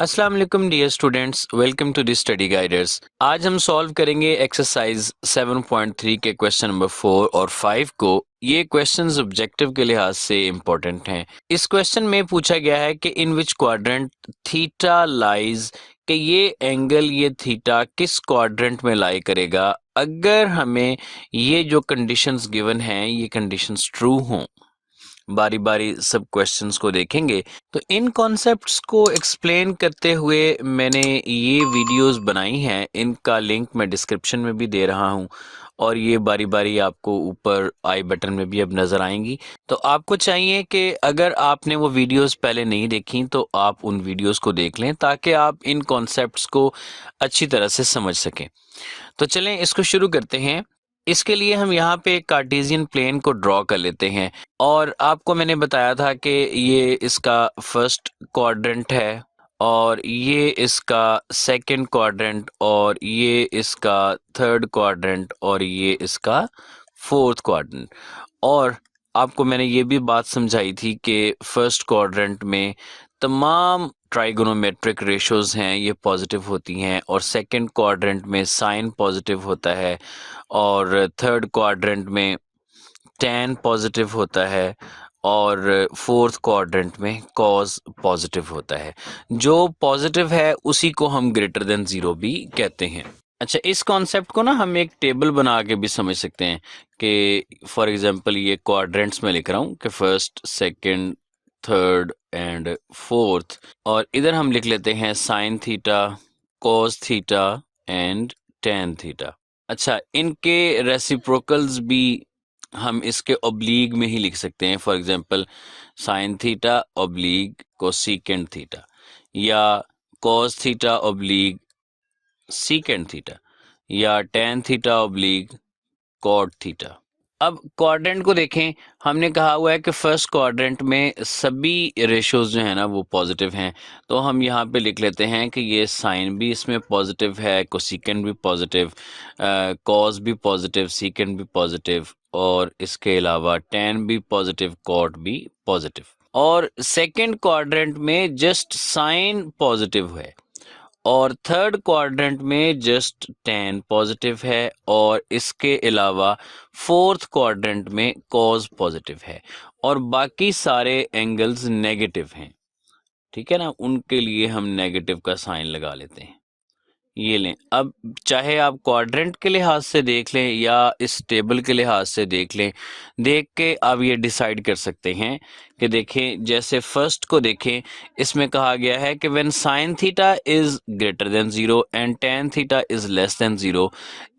अस्सलाम वालेकुम dear students, welcome to the study guiders. आज हम सॉल्व करेंगे एक्सरसाइज 7.3 के क्वेश्चन नंबर 4 और 5 को। ये क्वेश्चंस ऑब्जेक्टिव के लिहाज से इम्पोर्टेंट हैं। इस क्वेश्चन में पूछा गया है कि इन विच क्वाड्रेंट थीटा लाइज, कि ये एंगल ये थीटा किस क्वाड्रेंट में लाई करेगा अगर हमें ये जो कंडीशंस गिवन हैं ये कंडीशंस ट्रू हों। बारी बारी सब क्वेश्चंस को देखेंगे। तो इन कॉन्सेप्ट्स को एक्सप्लेन करते हुए मैंने ये वीडियोस बनाई हैं, इनका लिंक मैं डिस्क्रिप्शन में भी दे रहा हूँ और ये बारी बारी आपको ऊपर आई बटन में भी अब नज़र आएंगी। तो आपको चाहिए कि अगर आपने वो वीडियोस पहले नहीं देखी तो आप उन वीडियोस को देख लें ताकि आप इन कॉन्सेप्ट्स को अच्छी तरह से समझ सकें। तो चलें इसको शुरू करते हैं। इसके लिए हम यहाँ पे कार्टेशियन प्लेन को ड्रॉ कर लेते हैं और आपको मैंने बताया था कि ये इसका फर्स्ट क्वाड्रेंट है और ये इसका सेकंड क्वाड्रेंट और ये इसका थर्ड क्वाड्रेंट और ये इसका फोर्थ क्वाड्रेंट। और आपको मैंने ये भी बात समझाई थी कि फर्स्ट क्वाड्रेंट में तमाम ट्राइगोनोमेट्रिक रेशोज हैं ये पॉजिटिव होती हैं और सेकंड क्वाड्रेंट में साइन पॉजिटिव होता है और थर्ड क्वाड्रेंट में टैन पॉजिटिव होता है और फोर्थ क्वाड्रेंट में कॉज पॉजिटिव होता है। जो पॉजिटिव है उसी को हम ग्रेटर देन ज़ीरो भी कहते हैं। अच्छा, इस कॉन्सेप्ट को ना हम एक टेबल बना के भी समझ सकते हैं कि फॉर एग्जांपल ये क्वाड्रेंट्स में लिख रहा हूँ कि first second third and fourth, और इधर हम लिख लेते हैं sine theta, cos theta and tan theta. अच्छा, इनके रेसिप्रोकल्स भी हम इसके ऑब्लीग में ही लिख सकते हैं। For example sine theta oblique cosecant theta या cos theta oblique secant theta या tan theta oblique cot theta. अब क्वाड्रेंट को देखें, हमने कहा हुआ है कि फर्स्ट क्वाड्रेंट में सभी रेशोज जो है ना वो पॉजिटिव हैं। तो हम यहाँ पे लिख लेते हैं कि ये साइन भी इसमें पॉजिटिव है, कोसेकेंड भी पॉजिटिव, कॉस भी पॉजिटिव, सीकेंड भी पॉजिटिव और इसके अलावा टैन भी पॉजिटिव, कॉट भी पॉजिटिव। और सेकेंड क्वाड्रेंट में जस्ट साइन पॉजिटिव है और थर्ड क्वाड्रेंट में जस्ट टैन पॉजिटिव है और इसके अलावा फोर्थ क्वाड्रेंट में कॉज पॉजिटिव है और बाकी सारे एंगल्स नेगेटिव हैं। ठीक है ना, उनके लिए हम नेगेटिव का साइन लगा लेते हैं। ये लें। अब चाहे आप क्वाड्रेंट के लिहाज से देख लें या इस टेबल के लिहाज से देख लें, देख के आप ये डिसाइड कर सकते हैं कि देखें, जैसे फर्स्ट को देखें, इसमें कहा गया है कि when sine theta is greater than zero and tan theta is less than zero.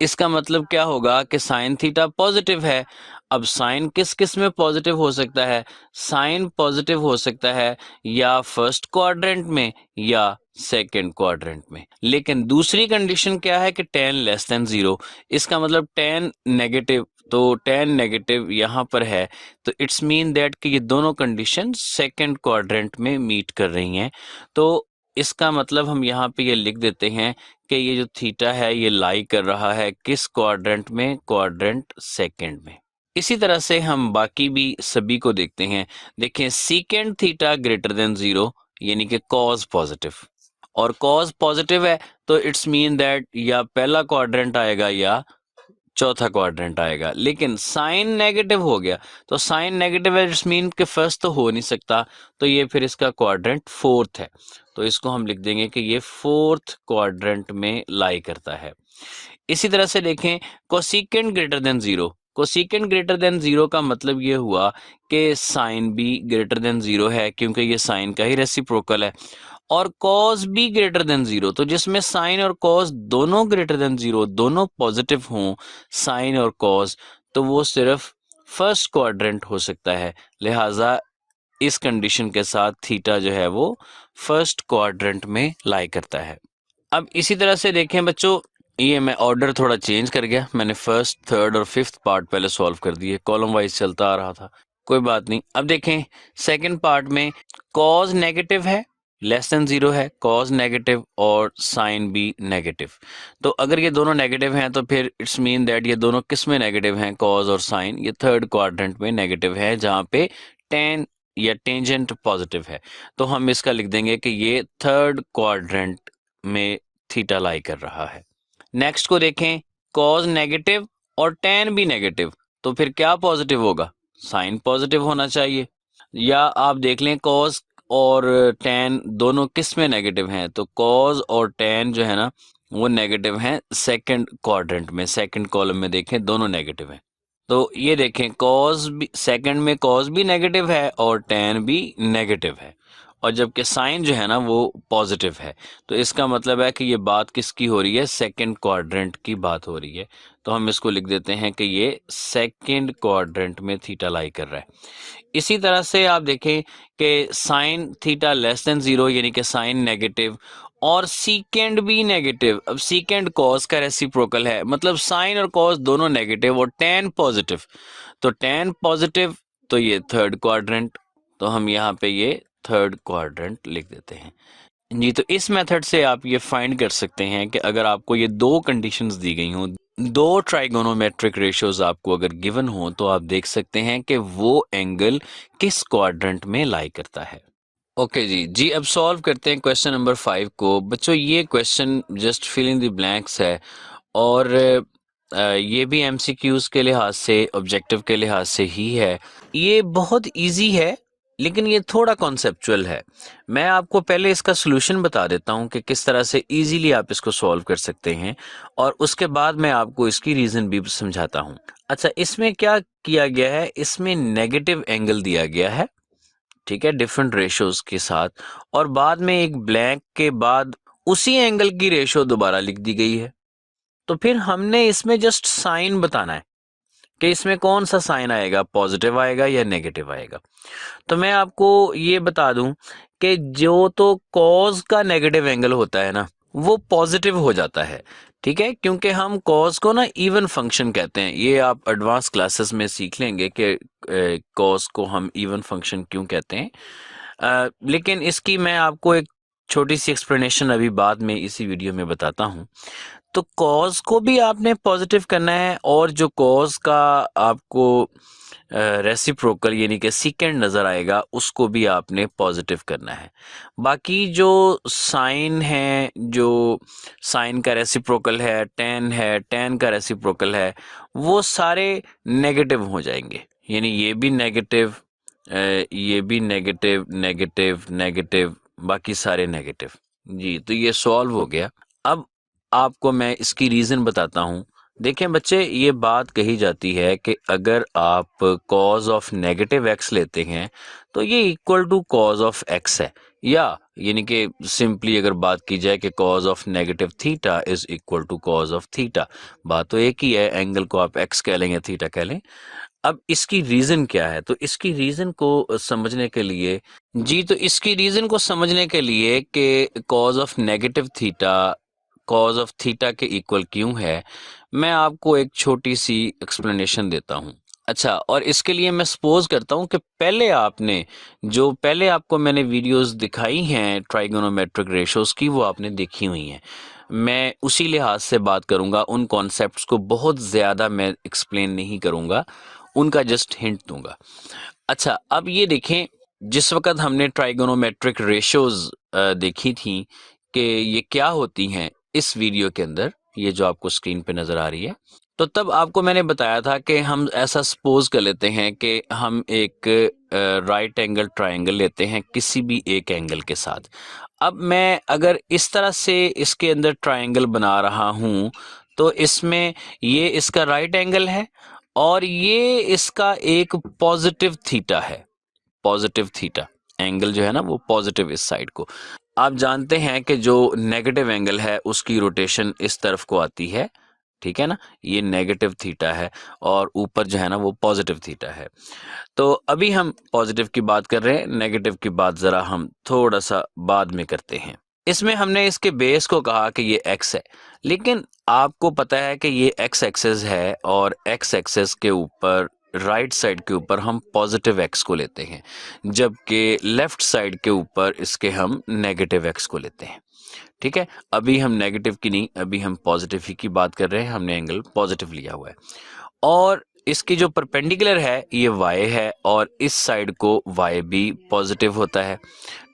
इसका मतलब क्या होगा कि साइन थीटा पॉजिटिव है। अब साइन किस किस में पॉजिटिव हो सकता है? साइन पॉजिटिव हो सकता है या फर्स्ट क्वाड्रेंट में या सेकेंड क्वाड्रेंट में। लेकिन दूसरी कंडीशन क्या है कि टेन लेस देन ज़ीरो। इसका मतलब टेन नेगेटिव, तो टेन नेगेटिव यहाँ पर है तो इट्स मीन दैट कि ये दोनों कंडीशन सेकेंड क्वाड्रेंट में मीट कर रही हैं। तो इसका मतलब हम यहाँ पे ये लिख देते हैं कि ये जो थीटा है ये लाई कर रहा है किस क्वाड्रेंट में? क्वाड्रेंट सेकेंड में। इसी तरह से हम बाकी भी सभी को देखते हैं। देखें, secant theta greater than zero यानी कि कॉज पॉजिटिव, और कॉज पॉजिटिव है तो इट्स मीन दैट या पहला क्वाड्रेंट आएगा या चौथा क्वाड्रेंट आएगा। लेकिन साइन नेगेटिव हो गया तो साइन नेगेटिव है, इट्स मीन कि फर्स्ट तो हो नहीं सकता, तो ये फिर इसका क्वाड्रेंट फोर्थ है। तो इसको हम लिख देंगे कि ये फोर्थ क्वाड्रेंट में लाई करता है। इसी तरह से देखें, cosecant greater than zero. Cosecant greater than zero का मतलब ये हुआ कि साइन भी ग्रेटर देन ज़ीरो है क्योंकि ये साइन का ही रेसिप्रोकल है, और कॉस भी ग्रेटर देन ज़ीरो। तो जिसमें साइन और कॉस दोनों ग्रेटर देन ज़ीरो, दोनों पॉजिटिव हों साइन और कॉस, तो वो सिर्फ फर्स्ट क्वाड्रेंट हो सकता है। लिहाजा इस कंडीशन के साथ थीटा जो है वो फर्स्ट क्वाड्रेंट में लाई करता है। अब इसी तरह से देखें बच्चों, ये मैं ऑर्डर थोड़ा चेंज कर गया, मैंने फर्स्ट थर्ड और फिफ्थ पार्ट पहले सॉल्व कर दिए, कॉलम वाइज चलता आ रहा था, कोई बात नहीं। अब देखें सेकंड पार्ट में कॉज नेगेटिव है, लेस देन ज़ीरो है, कॉज नेगेटिव और साइन भी नेगेटिव। तो अगर ये दोनों नेगेटिव हैं तो फिर इट्स मीन दैट ये दोनों किस में नेगेटिव हैं? कॉज और साइन ये थर्ड क्वाड्रेंट में नेगेटिव है जहाँ पे टेन या टेंजेंट पॉजिटिव है, तो हम इसका लिख देंगे कि ये थर्ड क्वाड्रेंट में थीटा लाई कर रहा है। नेक्स्ट को देखें, कॉज नेगेटिव और टेन भी नेगेटिव, तो फिर क्या पॉजिटिव होगा? साइन पॉजिटिव होना चाहिए। या आप देख लें कॉज और टेन दोनों किस में नेगेटिव हैं, तो कॉज और टेन जो है ना वो नेगेटिव हैं सेकंड क्वाड्रेंट में, सेकंड कॉलम में देखें दोनों नेगेटिव हैं। तो ये देखें कॉज भी सेकंड में, कॉज भी नेगेटिव है और टेन भी नेगेटिव है, और जबकि साइन जो है ना वो पॉजिटिव है। तो इसका मतलब है कि ये बात किसकी हो रही है? सेकंड क्वाड्रेंट की बात हो रही है। तो हम इसको लिख देते हैं कि ये सेकंड क्वाड्रेंट में थीटा लाई कर रहा है। इसी तरह से आप देखें कि साइन थीटा लेस देन 0 यानी कि साइन नेगेटिव और सीकेंड भी नेगेटिव। अब सीकेंड कॉस का रेसिप्रोकल है, मतलब साइन और कॉस दोनों नेगेटिव और टेन पॉजिटिव, तो टेन पॉजिटिव, तो ये थर्ड क्वाड्रेंट, तो हम यहाँ पे ये थर्ड क्वाड्रेंट लिख देते हैं जी। तो इस मेथड से आप ये फाइंड कर सकते हैं कि अगर आपको ये दो कंडीशंस दी गई हों, दो ट्राइगोनोमेट्रिक रेशियोज आपको अगर गिवन हो, तो आप देख सकते हैं कि वो एंगल किस क्वाड्रेंट में लाई करता है। ओके जी, अब सॉल्व करते हैं क्वेश्चन नंबर 5 को। बच्चों ये question just fill in the blanks है, और ये भी एमसीक्यूज के लिहाज से, ऑब्जेक्टिव के लिहाज से ही है। ये बहुत इजी है लेकिन ये थोड़ा कॉन्सेप्चुअल है। मैं आपको पहले इसका सॉल्यूशन बता देता हूँ कि किस तरह से इजीली आप इसको सॉल्व कर सकते हैं, और उसके बाद मैं आपको इसकी रीज़न भी समझाता हूँ। अच्छा, इसमें क्या किया गया है, इसमें नेगेटिव एंगल दिया गया है, ठीक है, डिफरेंट रेशियोज के साथ, और बाद में एक ब्लैंक के बाद उसी एंगल की रेशियो दोबारा लिख दी गई है। तो फिर हमने इसमें जस्ट साइन बताना है कि इसमें कौन सा साइन आएगा, पॉजिटिव आएगा या नेगेटिव आएगा। तो मैं आपको ये बता दूं कि जो तो कॉज का नेगेटिव एंगल होता है ना वो पॉजिटिव हो जाता है, ठीक है, क्योंकि हम कॉज को ना इवन फंक्शन कहते हैं। ये आप एडवांस क्लासेस में सीख लेंगे कि कॉज को हम इवन फंक्शन क्यों कहते हैं। लेकिन इसकी मैं आपको एक छोटी सी एक्सप्लेनेशन अभी बाद में इसी वीडियो में बताता हूँ। तो कॉज को भी आपने पॉजिटिव करना है, और जो कॉज का आपको रेसिप्रोकल यानी कि सीकेंड नज़र आएगा उसको भी आपने पॉजिटिव करना है। बाकी जो साइन है, जो साइन का रेसिप्रोकल है, टेन का रेसिप्रोकल है, वो सारे नेगेटिव हो जाएंगे, यानी ये भी नेगेटिव, ये भी नेगेटिव, नेगेटिव, नेगेटिव, बाकी सारे नेगेटिव जी। तो ये सॉल्व हो गया। अब आपको मैं इसकी रीज़न बताता हूँ। देखें बच्चे, ये बात कही जाती है कि अगर आप कॉज ऑफ नेगेटिव एक्स लेते हैं तो ये equal to cos of x है, या यानी कि सिंपली अगर बात की जाए कि cos of negative theta is equal to cos of theta, बात तो एक ही है, एंगल को आप एक्स कह लें या थीटा कह लें। अब इसकी रीज़न क्या है, तो इसकी रीज़न को समझने के लिए जी, तो इसकी रीज़न को समझने के लिए कि cos of negative theta cause of theta के इक्वल क्यों है, मैं आपको एक छोटी सी एक्सप्लेनेशन देता हूँ। अच्छा, और इसके लिए मैं सपोज करता हूँ कि पहले आपको मैंने वीडियोस दिखाई हैं ट्राइगोनोमेट्रिक रेशियोज की, वो आपने देखी हुई हैं। मैं उसी लिहाज से बात करूँगा, उन कॉन्सेप्ट्स को बहुत ज़्यादा मैं एक्सप्लेन नहीं करूँगा, उनका जस्ट हिंट दूंगा। अच्छा, अब ये देखें, जिस वक्त हमने ट्राइगोनोमेट्रिक रेशियोज देखी थी कि ये क्या होती हैं, इस वीडियो के अंदर ये जो आपको स्क्रीन पे नज़र आ रही है, तो तब आपको मैंने बताया था कि हम ऐसा सपोज कर लेते हैं कि हम एक राइट एंगल ट्रायंगल लेते हैं किसी भी एक एंगल के साथ। अब मैं अगर इस तरह से इसके अंदर ट्रायंगल बना रहा हूँ, तो इसमें ये इसका राइट एंगल है और ये इसका एक पॉजिटिव थीटा है, पॉजिटिव थीटा एंगल जो है ना वो पॉजिटिव इस साइड को। आप जानते हैं कि जो नेगेटिव एंगल है उसकी रोटेशन इस तरफ को आती है, ठीक है ना, ये नेगेटिव थीटा है और ऊपर जो है ना वो पॉजिटिव थीटा है। तो अभी हम पॉजिटिव की बात कर रहे हैं, नेगेटिव की बात ज़रा हम थोड़ा सा बाद में करते हैं। इसमें हमने इसके बेस को कहा कि ये x है, लेकिन आपको पता है कि ये x एक्सेस है और x एक्सेस के ऊपर राइट साइड के ऊपर हम पॉजिटिव x को लेते हैं, जबकि लेफ्ट साइड के ऊपर इसके हम नेगेटिव x को लेते हैं। ठीक है, अभी हम नेगेटिव की नहीं, अभी हम पॉजिटिव ही की बात कर रहे हैं, हमने एंगल पॉजिटिव लिया हुआ है। और इसकी जो परपेंडिकुलर है ये y है और इस साइड को y भी पॉजिटिव होता है,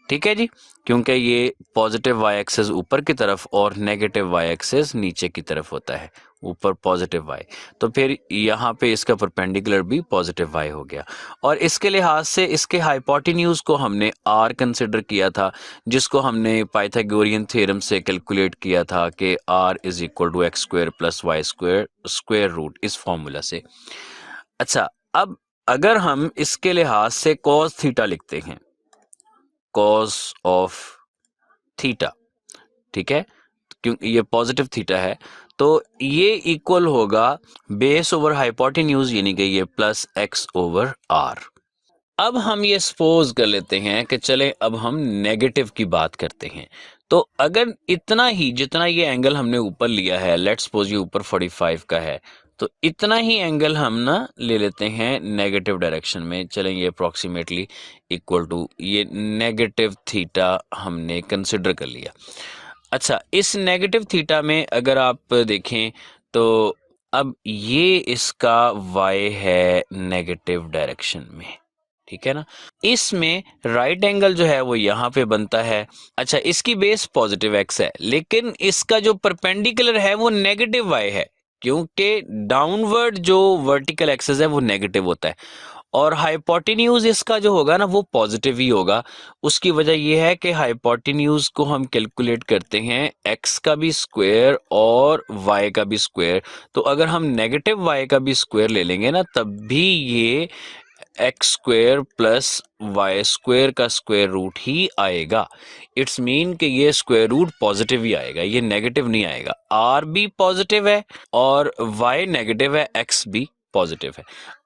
ठीक है जी, क्योंकि ये पॉजिटिव y एक्सेस ऊपर की तरफ और नेगेटिव y एक्सेस नीचे की तरफ होता है, ऊपर पॉजिटिव y, तो फिर यहाँ पे इसका परपेंडिकुलर भी पॉजिटिव y हो गया। और इसके लिहाज से इसके हाइपोटेन्यूज को हमने r कंसिडर किया था, जिसको हमने पाइथागोरियन थ्योरम से कैलकुलेट किया था कि r is equal to x square plus y square square root, इस फॉर्मूला से। अच्छा, अब अगर हम इसके लिहाज से cos थीटा लिखते हैं, cos ऑफ थीटा, ठीक है, क्योंकि ये पॉजिटिव थीटा है, तो ये इक्वल होगा बेस ओवर हाइपोटेन्यूज, यानी कि ये प्लस एक्स ओवर आर। अब हम ये सपोज कर लेते हैं कि चलें अब हम नेगेटिव की बात करते हैं। तो अगर इतना ही जितना ये एंगल हमने ऊपर लिया है, लेट्स सपोज ये ऊपर 45 का है, तो इतना ही एंगल हम ना ले लेते हैं नेगेटिव डायरेक्शन में। चलें ये अप्रॉक्सीमेटली इक्वल टू ये नेगेटिव थीटा हमने कंसिडर कर लिया। अच्छा, इस नेगेटिव थीटा में अगर आप देखें तो अब ये इसका y है नेगेटिव डायरेक्शन में, ठीक है ना। इसमें राइट एंगल जो है वो यहाँ पे बनता है। अच्छा, इसकी बेस पॉजिटिव x है, लेकिन इसका जो परपेंडिकुलर है वो नेगेटिव y है, क्योंकि डाउनवर्ड जो वर्टिकल एक्सेस है वो नेगेटिव होता है और हाइपोटेन्यूज इसका जो होगा ना वो पॉजिटिव ही होगा। उसकी वजह यह है कि हाइपोटेन्यूज को हम कैलकुलेट करते हैं x का भी स्क्वायर और y का भी स्क्वायर, तो अगर हम नेगेटिव y का भी स्क्वायर ले लेंगे ना तब भी ये x square plus y square का स्क्वायर रूट ही आएगा। इट्स मीन कि ये स्क्वायर रूट पॉजिटिव ही आएगा, ये नेगेटिव नहीं आएगा। आर भी पॉजिटिव है और वाई नेगेटिव है, एक्स भी पॉजिटिव है।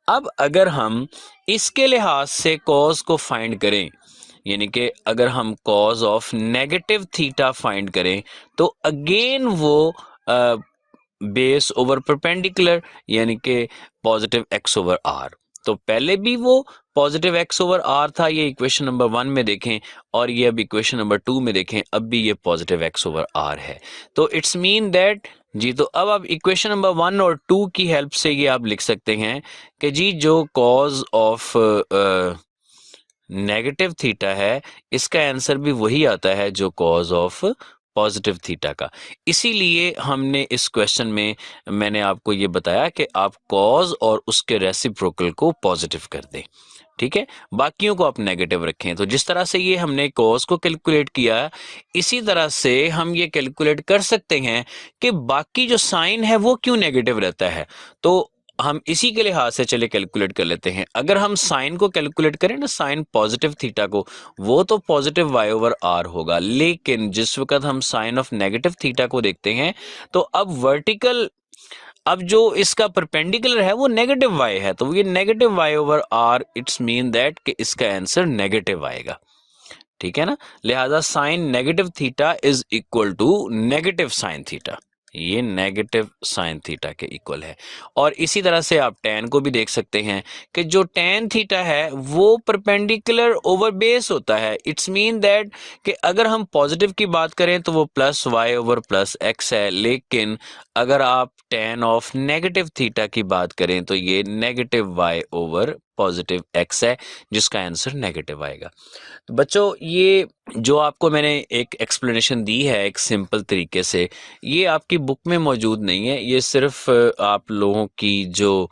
अब अगर हम इसके लिहाज से कॉज को फाइंड करें, यानी कि अगर हम cause of negative theta find करें, तो अगेन वो बेस ओवर परपेंडिकुलर, यानी कि पॉजिटिव एक्स ओवर आर। तो पहले भी वो पॉजिटिव एक्स ओवर आर था, ये इक्वेशन नंबर 1 में देखें, और ये अब इक्वेशन नंबर 2 में देखें, अब भी ये पॉजिटिव एक्स ओवर आर है। तो इट्स मीन दैट जी, तो अब आप इक्वेशन नंबर 1 और 2 की हेल्प से ये आप लिख सकते हैं कि जी जो कॉज ऑफ नेगेटिव थीटा है इसका आंसर भी वही आता है जो कॉज ऑफ पॉजिटिव थीटा का। इसीलिए हमने इस क्वेश्चन में मैंने आपको ये बताया कि आप कॉज और उसके रेसिप्रोकल को पॉजिटिव कर दें, ठीक है, बाकियों को आप नेगेटिव रखें। तो जिस तरह से ये हमने कॉज को कैलकुलेट किया, इसी तरह से हम ये कैलकुलेट कर सकते हैं कि बाकी जो साइन है वो क्यों नेगेटिव रहता है। तो हम इसी के लिहाज से चले कैलकुलेट कर लेते हैं। अगर हम साइन को कैलकुलेट करें ना, साइन पॉजिटिव थीटा को, वो तो पॉजिटिव वाई ओवर आर होगा, लेकिन जिस वक्त हम साइन ऑफ नेगेटिव थीटा को देखते हैं तो अब वर्टिकल, अब जो इसका परपेंडिकुलर है वो नेगेटिव y है, तो ये negative y over r, it's mean that कि इसका आंसर नेगेटिव आएगा, ठीक है ना। लिहाजा sine negative theta is equal to negative sine theta, ये नेगेटिव साइन थीटा के इक्वल है। और इसी तरह से आप टैन को भी देख सकते हैं कि जो टैन थीटा है वो परपेंडिकुलर ओवर बेस होता है। इट्स मीन दैट कि अगर हम पॉजिटिव की बात करें तो वो plus y over plus x है, लेकिन अगर आप टैन ऑफ नेगेटिव थीटा की बात करें तो ये negative y over positive x है, जिसका आंसर नेगेटिव आएगा। तो बच्चों, ये जो आपको मैंने एक एक्सप्लेनेशन दी है एक सिंपल तरीके से, ये आपकी बुक में मौजूद नहीं है, ये सिर्फ आप लोगों की जो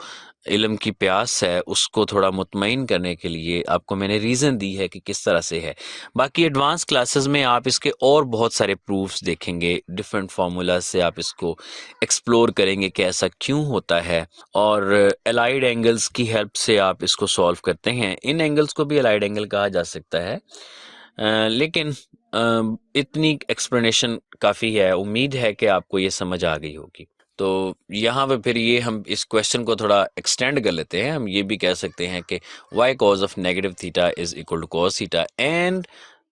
इल्म की प्यास है उसको थोड़ा मुतमईन करने के लिए आपको मैंने रीज़न दी है कि किस तरह से है। बाकी एडवांस क्लासेस में आप इसके और बहुत सारे प्रूफ्स देखेंगे, डिफरेंट फार्मूला से आप इसको एक्सप्लोर करेंगे कि ऐसा क्यों होता है, और एलाइड एंगल्स की हेल्प से आप इसको सॉल्व करते हैं। इन एंगल्स को भी एलाइड एंगल कहा जा सकता है, लेकिन इतनी एक्सप्लेनेशन काफ़ी है। उम्मीद है कि आपको ये समझ आ गई होगी। तो यहाँ पे फिर ये हम इस क्वेश्चन को थोड़ा एक्सटेंड कर लेते हैं। हम ये भी कह सकते हैं कि y cos of negative theta is equal to cos theta and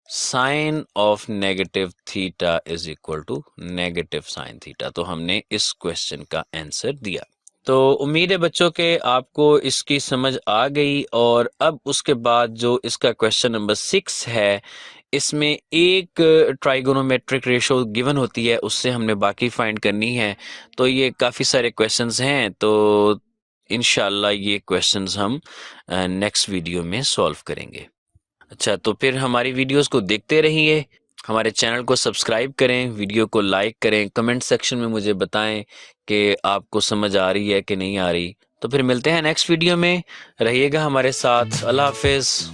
sine of negative theta is equal to negative sine theta. तो हमने इस क्वेश्चन का आंसर दिया। तो उम्मीद है बच्चों के आपको इसकी समझ आ गई। और अब उसके बाद जो इसका क्वेश्चन नंबर 6 है, इसमें एक ट्राइगोनोमेट्रिक रेशो गिवन होती है, उससे हमने बाकी फाइंड करनी है। तो ये काफ़ी सारे क्वेश्चंस हैं, तो इंशाल्लाह ये क्वेश्चंस हम नेक्स्ट वीडियो में सॉल्व करेंगे। अच्छा, तो फिर हमारी वीडियोस को देखते रहिए, हमारे चैनल को सब्सक्राइब करें, वीडियो को लाइक करें, कमेंट सेक्शन में मुझे बताएं कि आपको समझ आ रही है कि नहीं आ रही। तो फिर मिलते हैं नेक्स्ट वीडियो में, रहिएगा हमारे साथ। अल्लाह हाफिज़।